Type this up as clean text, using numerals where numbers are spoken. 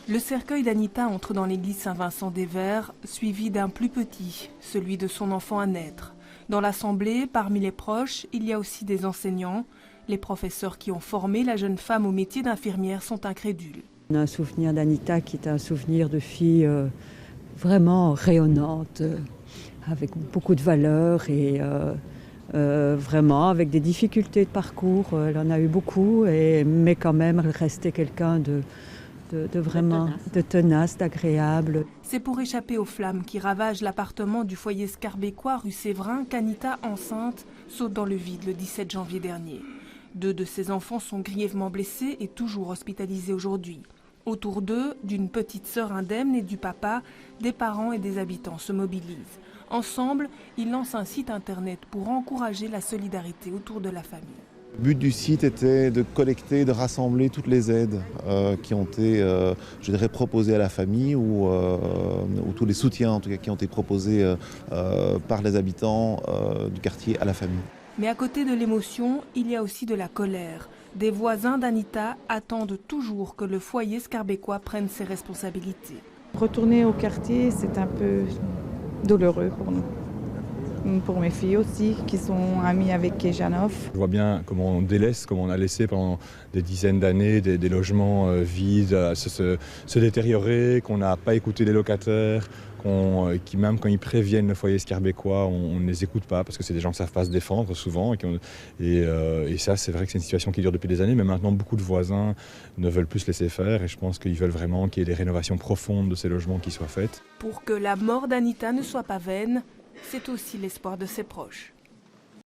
Le cercueil d'Anita entre dans l'église Saint-Vincent-des-Verts, suivi d'un plus petit, celui de son enfant à naître. Dans l'assemblée, parmi les proches, il y a aussi des enseignants. Les professeurs qui ont formé la jeune femme au métier d'infirmière sont incrédules. On a un souvenir d'Anita qui est un souvenir de fille vraiment rayonnante, avec beaucoup de valeurs et vraiment avec des difficultés de parcours. Elle en a eu beaucoup, mais quand même elle restait quelqu'un de vraiment tenace, d'agréable. C'est pour échapper aux flammes qui ravagent l'appartement du foyer Scarbécois rue Séverin qu'Anita, enceinte, saute dans le vide le 17 janvier dernier. 2 de ses enfants sont grièvement blessés et toujours hospitalisés aujourd'hui. Autour d'eux, d'une petite sœur indemne et du papa, des parents et des habitants se mobilisent. Ensemble, ils lancent un site internet pour encourager la solidarité autour de la famille. Le but du site était de collecter, de rassembler toutes les aides qui ont été, je dirais, proposées à la famille ou tous les soutiens en tout cas, qui ont été proposés par les habitants du quartier à la famille. Mais à côté de l'émotion, il y a aussi de la colère. Des voisins d'Anita attendent toujours que le foyer Scarbécois prenne ses responsabilités. Retourner au quartier, c'est un peu douloureux pour nous. Pour mes filles aussi, qui sont amies avec Kejanov. Je vois bien comment on délaisse, comment on a laissé pendant des dizaines d'années des logements vides se détériorer, qu'on n'a pas écouté les locataires, qui même quand ils préviennent le foyer Scarbécois, on ne les écoute pas parce que c'est des gens qui ne savent pas se défendre souvent. Et ça, c'est vrai que c'est une situation qui dure depuis des années, mais maintenant beaucoup de voisins ne veulent plus se laisser faire et je pense qu'ils veulent vraiment qu'il y ait des rénovations profondes de ces logements qui soient faites. Pour que la mort d'Anita ne soit pas vaine, c'est aussi l'espoir de ses proches.